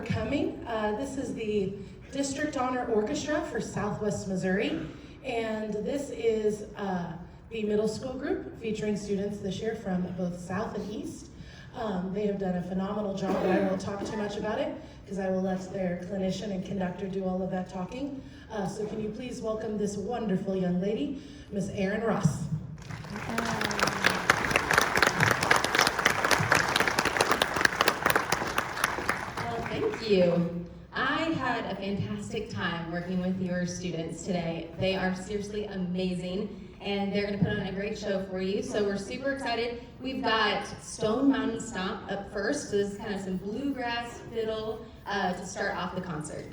coming. This is the District Honor Orchestra for Southwest Missouri, and this is the middle school group featuring students this year from both South and East. They have done a phenomenal job, but I won't talk too much about it because I will let their clinician and conductor do all of that talking. So can you please welcome this wonderful young lady, Miss Erin Ross. Thank you. I had a fantastic time working with your students today. They are seriously amazing, and they're going to put on a great show for you. So we're super excited. We've got Stone Mountain Stomp up first. So this is kind of some bluegrass fiddle to start off the concert.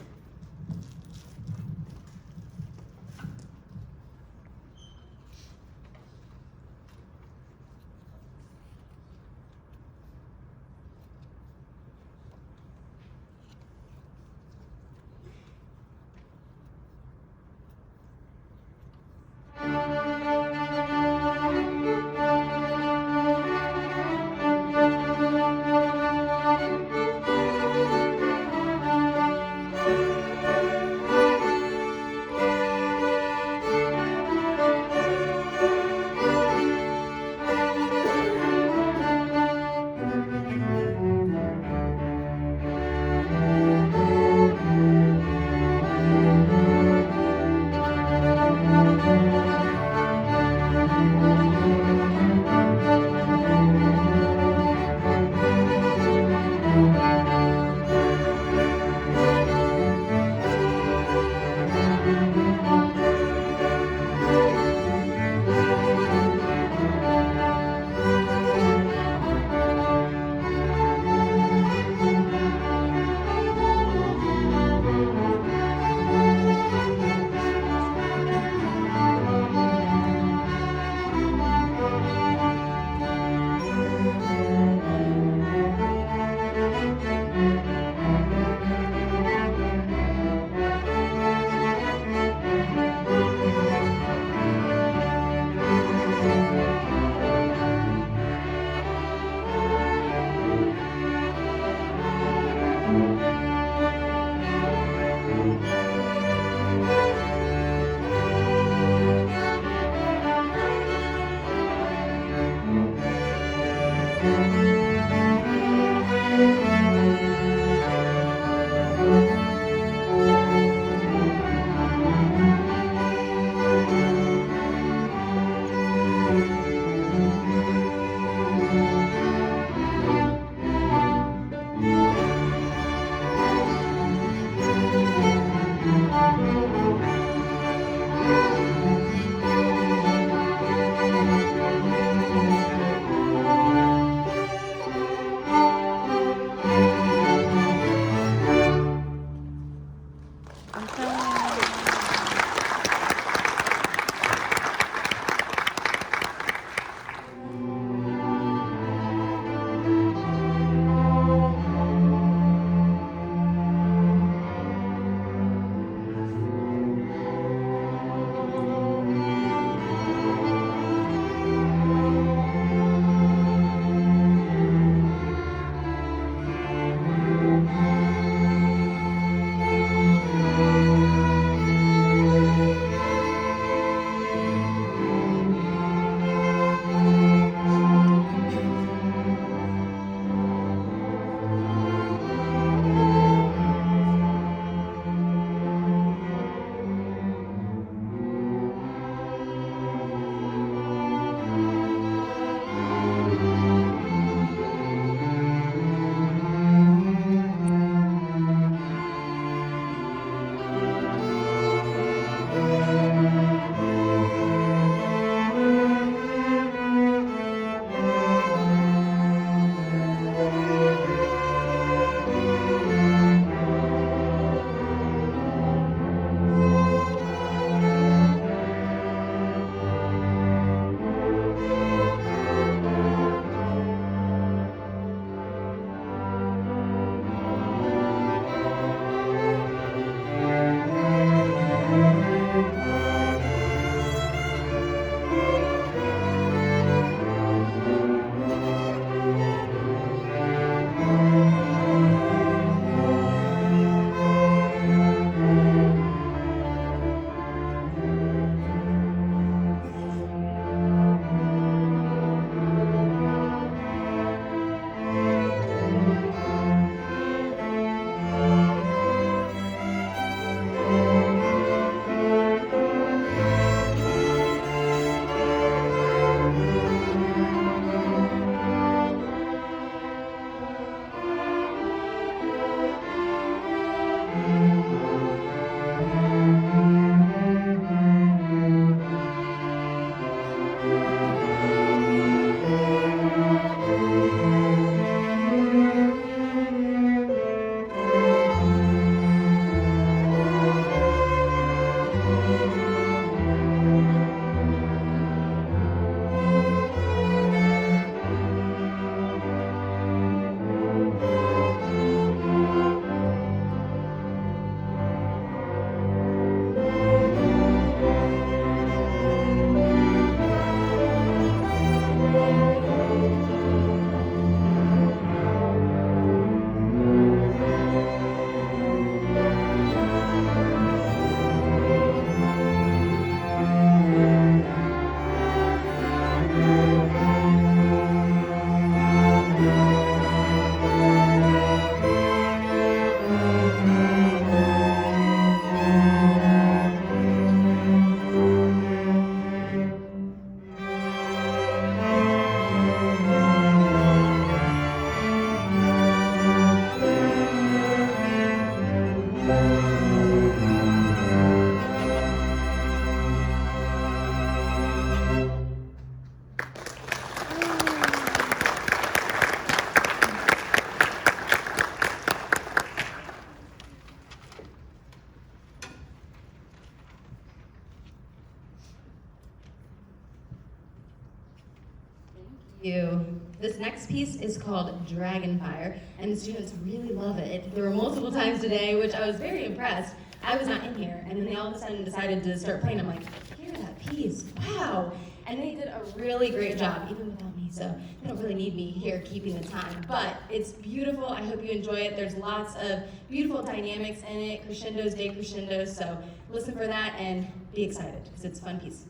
you. This next piece is called Dragonfire, and the students really love it. There were multiple times today, which I was very impressed. I was not in here, and then they all of a sudden decided to start playing. I'm like, hear that piece, wow. And they did a really great job, even without me, so they don't really need me here keeping the time. But it's beautiful, I hope you enjoy it. There's lots of beautiful dynamics in it, crescendos, decrescendos, so listen for that and be excited, because it's a fun piece.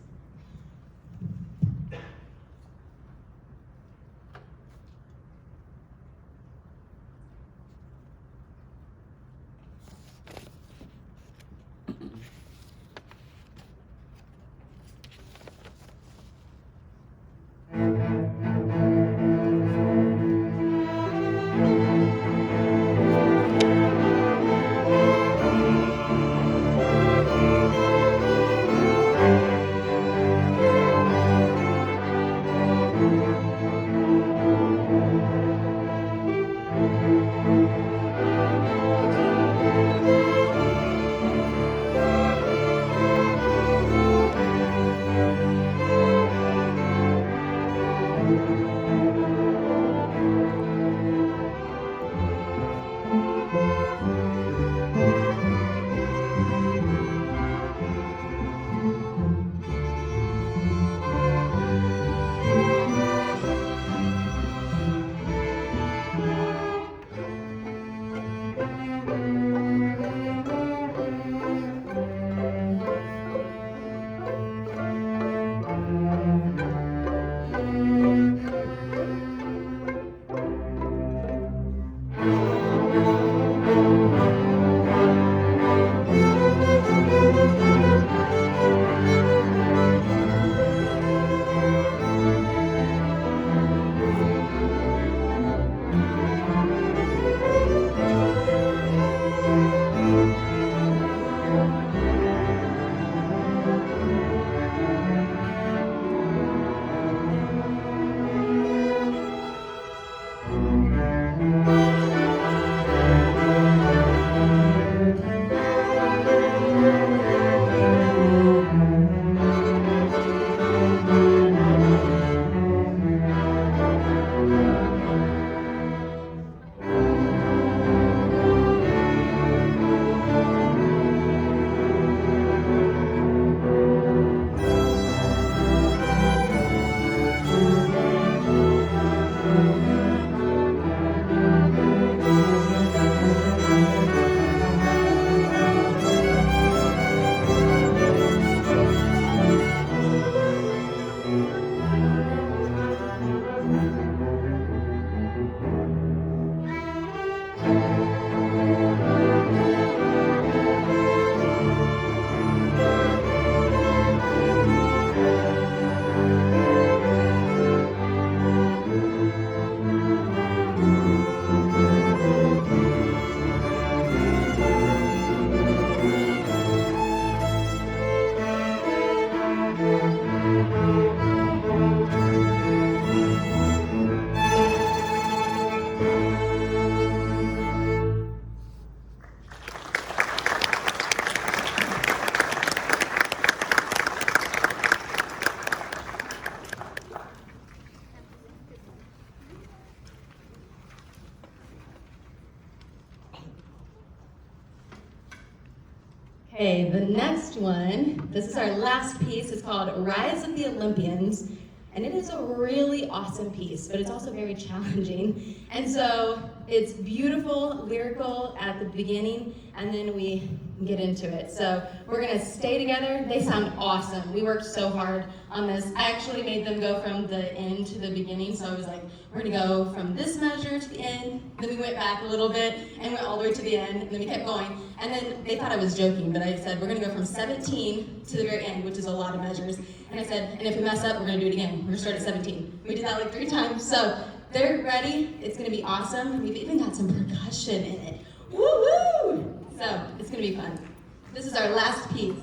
Okay, the next one, this is our last piece. It's called Rise of the Olympians, and it is a really awesome piece, but it's also very challenging. And so it's beautiful, lyrical at the beginning, and then we get into it. So we're gonna stay together. They sound awesome. We worked so hard on this. I actually made them go from the end to the beginning, so I was like, we're gonna go from this measure to the end, then we went back a little bit and went all the way to the end, and then we kept going. And then they thought I was joking, but I said, we're gonna go from 17 to the very end, which is a lot of measures. And I said, and if we mess up, we're gonna do it again. We're gonna start at 17. We did that like 3 times. So they're ready, it's gonna be awesome. We've even got some percussion in it. Woo-woo! So it's gonna be fun. This is our last piece.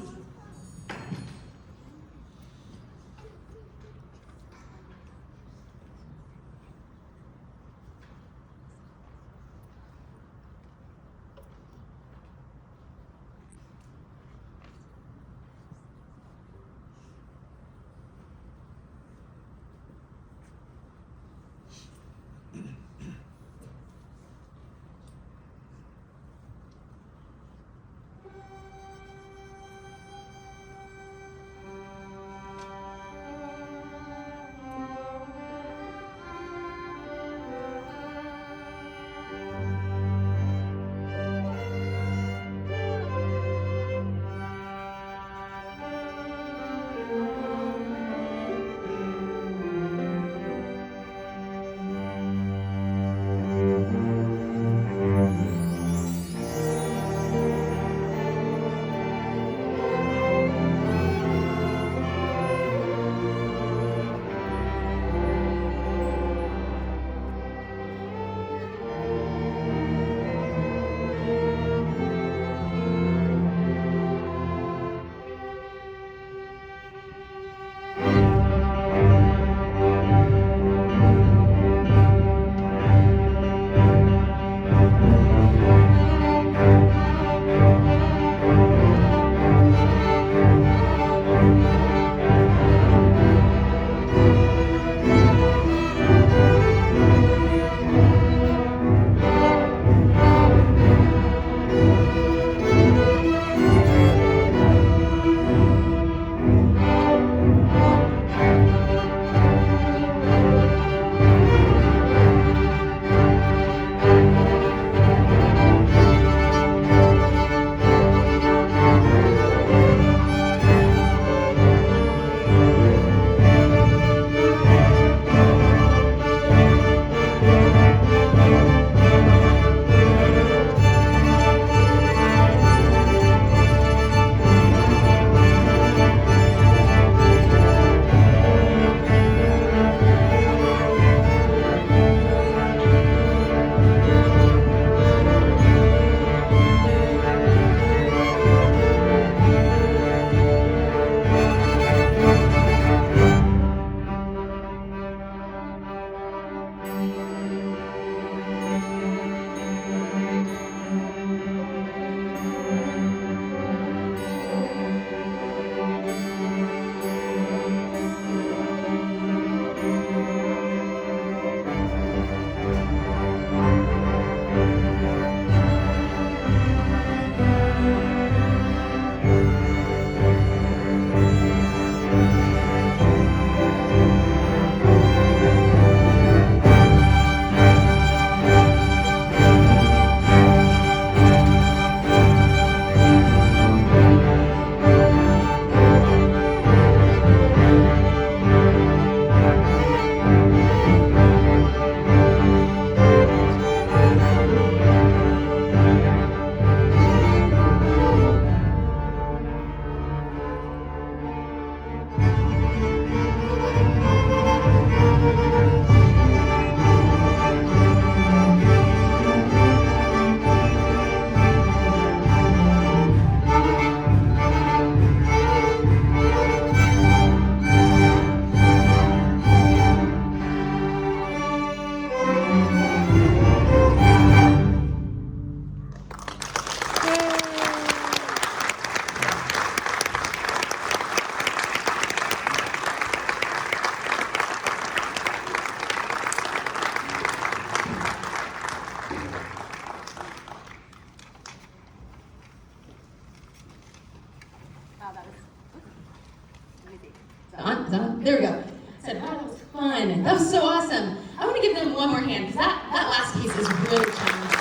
There we go. I said, wow, that was fun. That was so awesome. I want to give them one more hand because that last piece is really challenging.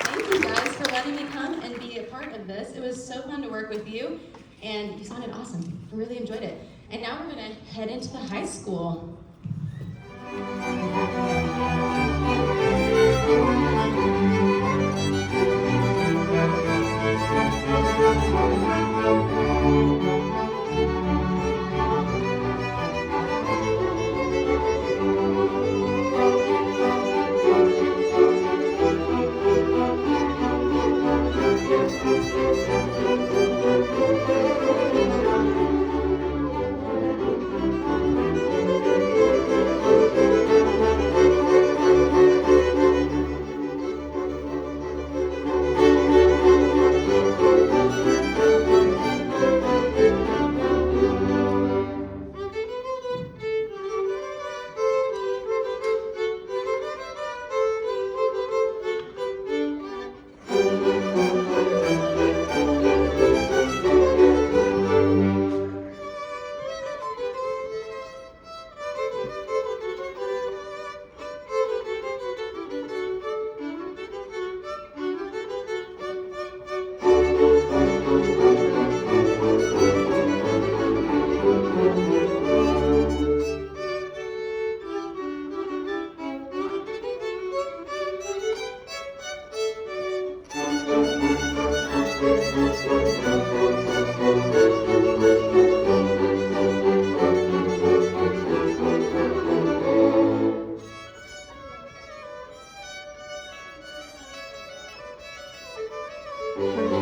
Thank you guys for letting me come and be a part of this. It was so fun to work with you, and you sounded awesome. I really enjoyed it. And now we're going to head into the high school.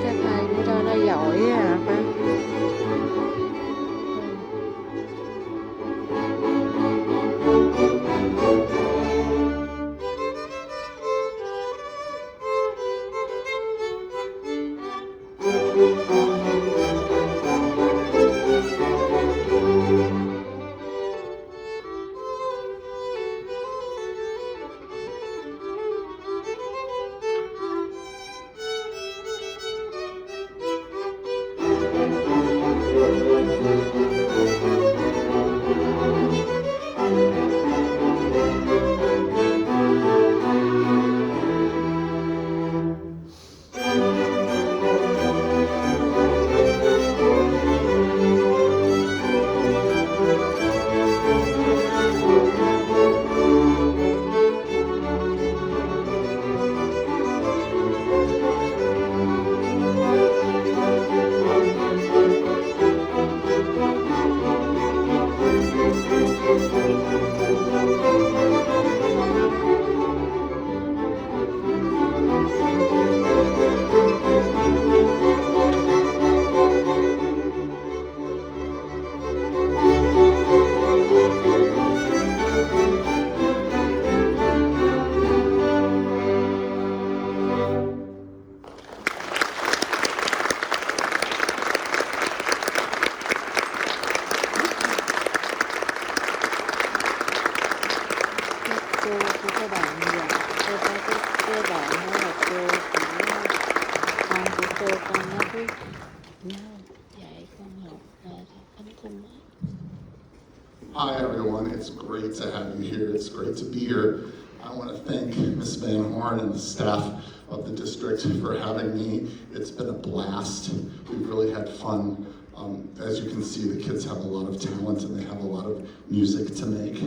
Chắc thầy cũng cho nó giỏi à phải. Cô các bạn dạy cô ta cái bạn đó là cô con của cô con nó biết dạy con học là ấm cung á. Hi everyone, it's great to have you here. It's great to be here. I want to thank Ms. Van Horn and the staff of the district for having me. It's been a blast. We've really had fun. As you can see, the kids have a lot of talent and they have a lot of music to make.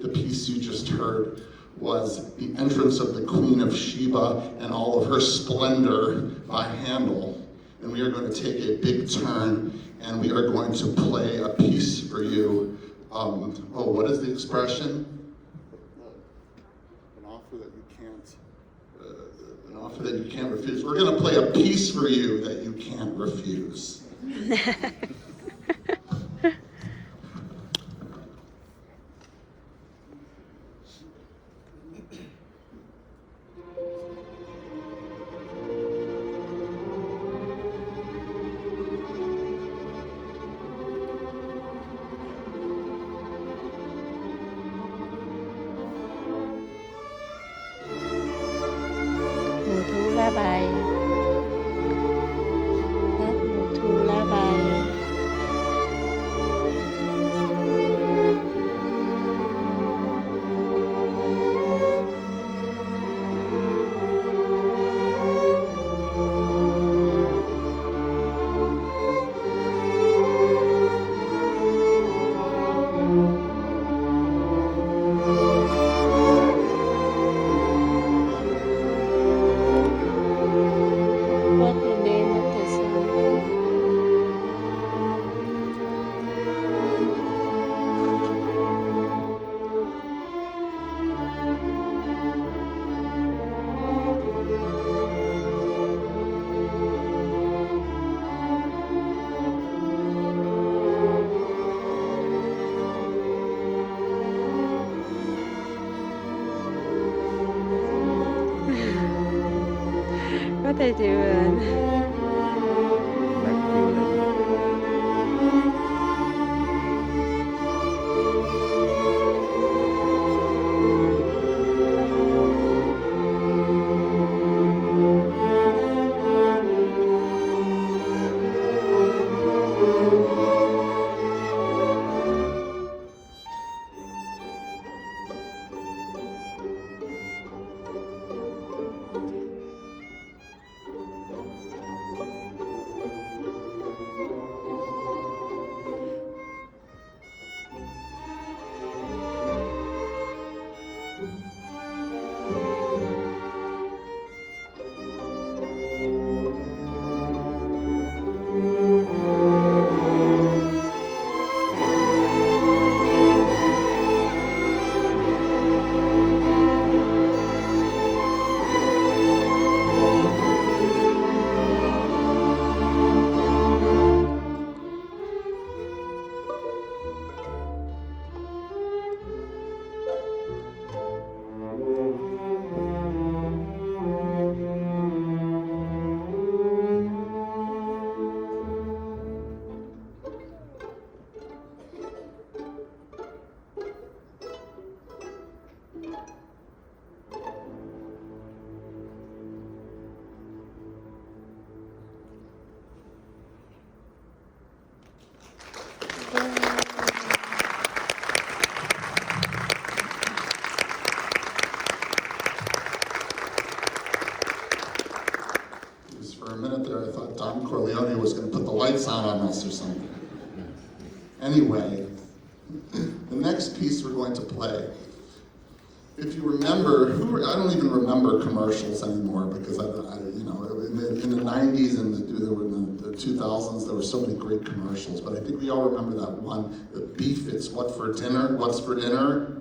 The piece you just heard was the entrance of the Queen of Sheba and all of her splendor by Handel. And we are going to take a big turn and we are going to play a piece for you. What is the expression? An offer that you can't. An offer that you can't refuse. We're going to play a piece for you that you can't refuse. What they doing? What doing? Just for a minute there, I thought Don Corleone was going to put the lights on us or something. Anyway, the next piece we're going to play, if you remember, I don't even remember commercials anymore because in the 90s and in the 2000s, there were so many great commercials, but I think we all remember that one, the beef, it's what's for dinner,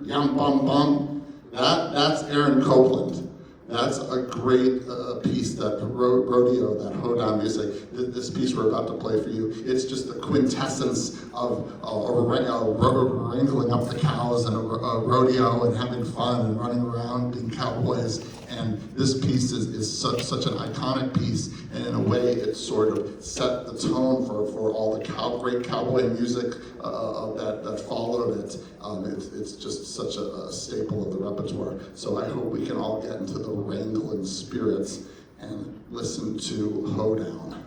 yum bum bum. That's Aaron Copland. That's a great piece, that rodeo, that hoedown music. This piece we're about to play for you, it's just the quintessence of wrangling up the cows and a rodeo and having fun and running around being cowboys. And this piece is such an iconic piece, and in a way it sort of set the tone for all the great cowboy music that followed it. It's just such a staple of the repertoire. So I hope we can all get into the wrangling spirits and listen to Hoedown.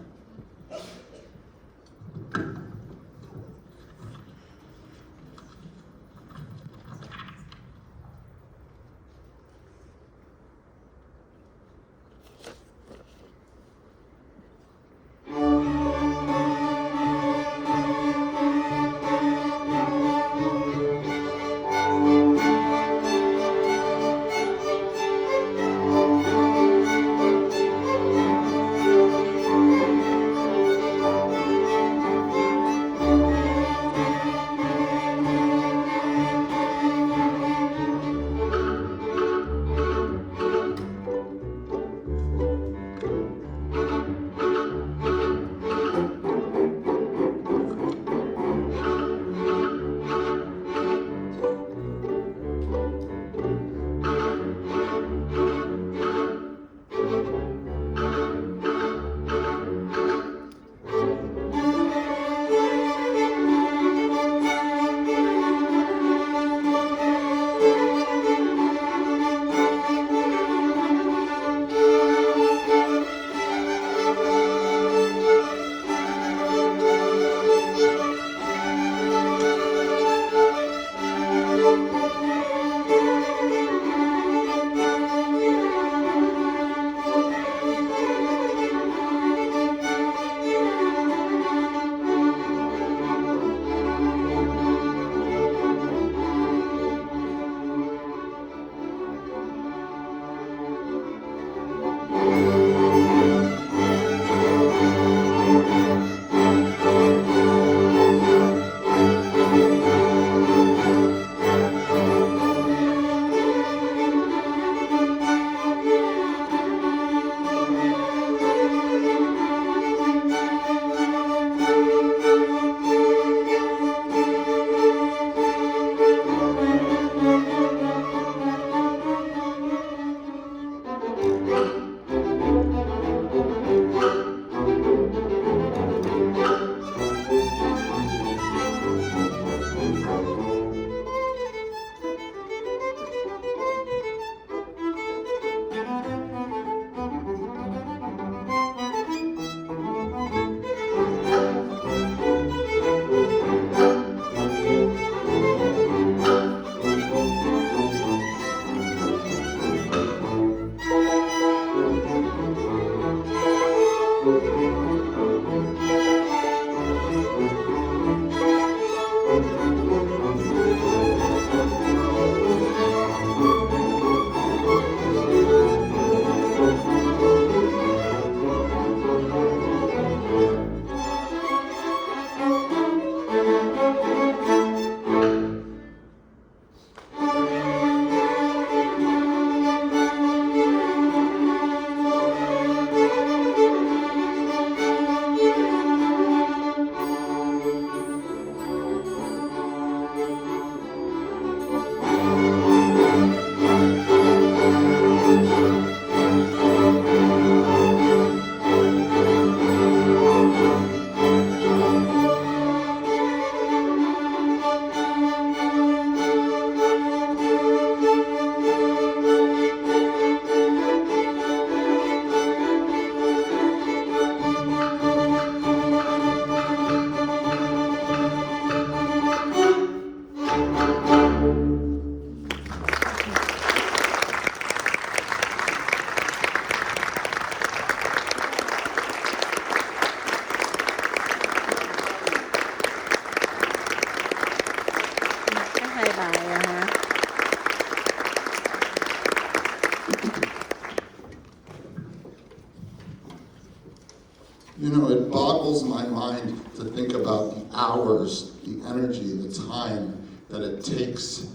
boggles my mind to think about the hours, the energy, the time that it takes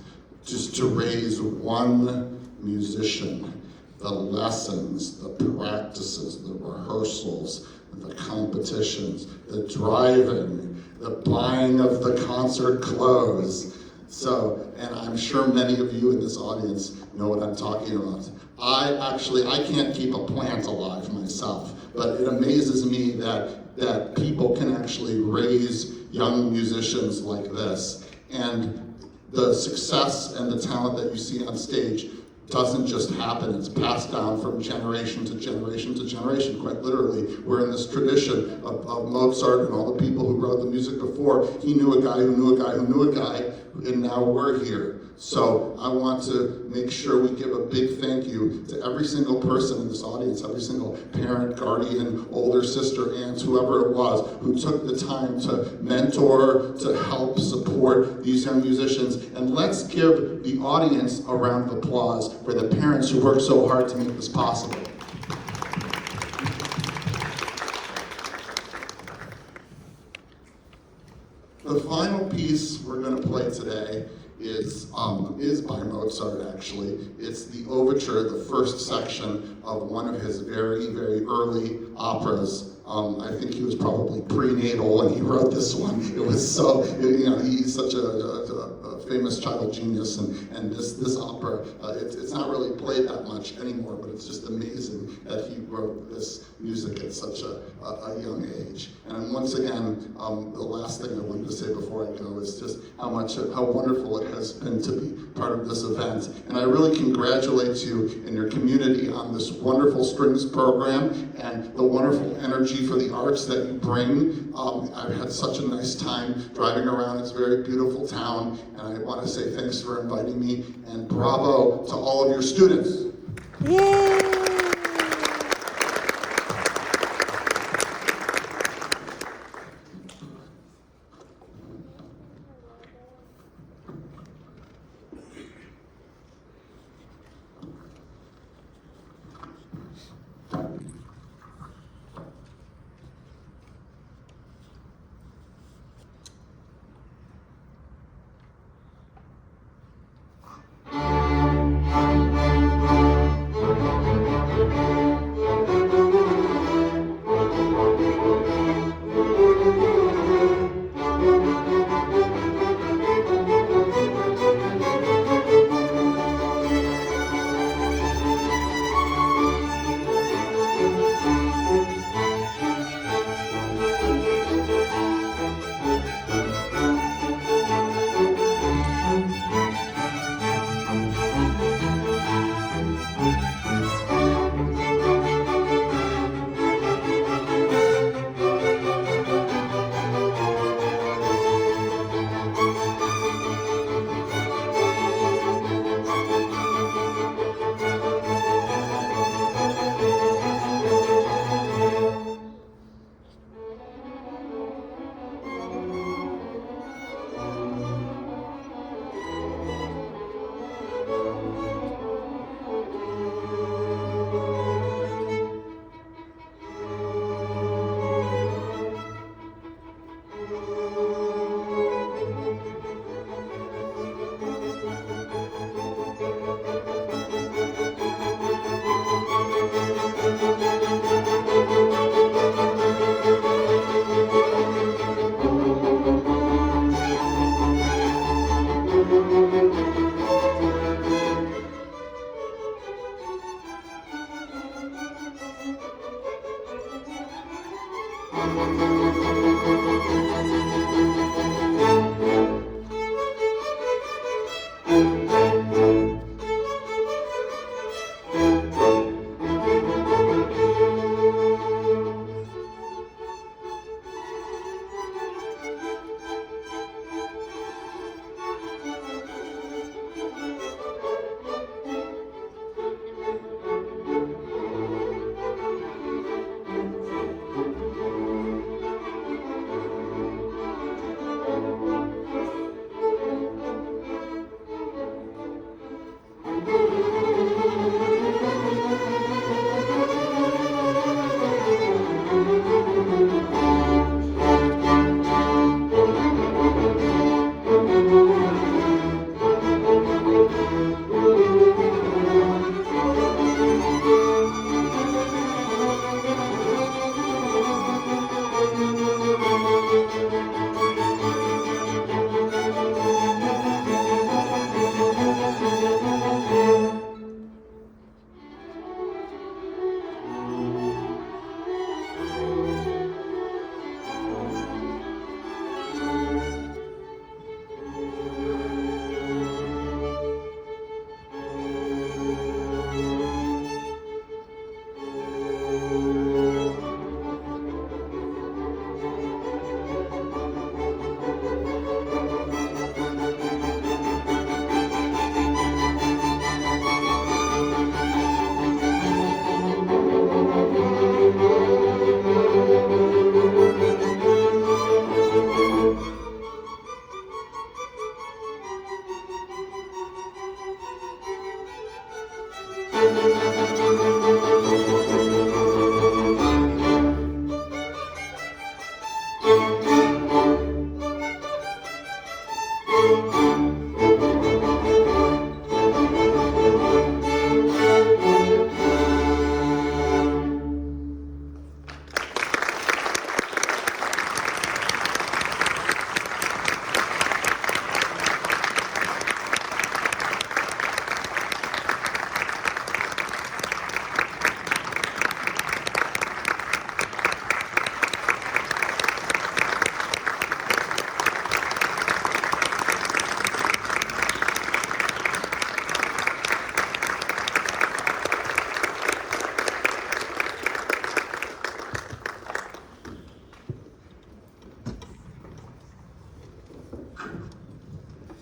just to raise one musician. The lessons, the practices, the rehearsals, the competitions, the driving, the buying of the concert clothes. So, and I'm sure many of you in this audience know what I'm talking about. I can't keep a plant alive myself, but it amazes me that people can actually raise young musicians like this. And the success and the talent that you see on stage doesn't just happen, it's passed down from generation to generation to generation, quite literally. We're in this tradition of Mozart and all the people who wrote the music before. He knew a guy who knew a guy who knew a guy, and now we're here. So I want to make sure we give a big thank you to every single person in this audience, every single parent, guardian, older sister, aunt, whoever it was, who took the time to mentor, to help support these young musicians. And let's give the audience a round of applause for the parents who worked so hard to make this possible. The final piece we're going to play today is by Mozart, actually. It's the overture, the first section of one of his very, very early operas. I think he was probably prenatal when he wrote this one. It was so, he's such a famous child genius, and this opera, it's not really played that much anymore, but it's just amazing that he wrote this music at such a young age. And once again, the last thing I wanted to say before I go is just how wonderful it has been to be part of this event. And I really congratulate you and your community on this wonderful strings program and the wonderful energy for the arts that you bring. I've had such a nice time driving around. It's a very beautiful town, and I want to say thanks for inviting me, and bravo to all of your students. Yay!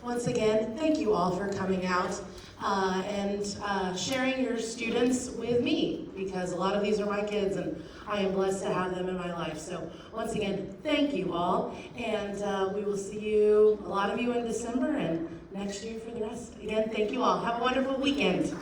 Once again, thank you all for coming out and sharing your students with me, because a lot of these are my kids and I am blessed to have them in my life. So once again, thank you all, and we will see you, a lot of you, in December and next year for the rest. Again, thank you all. Have a wonderful weekend.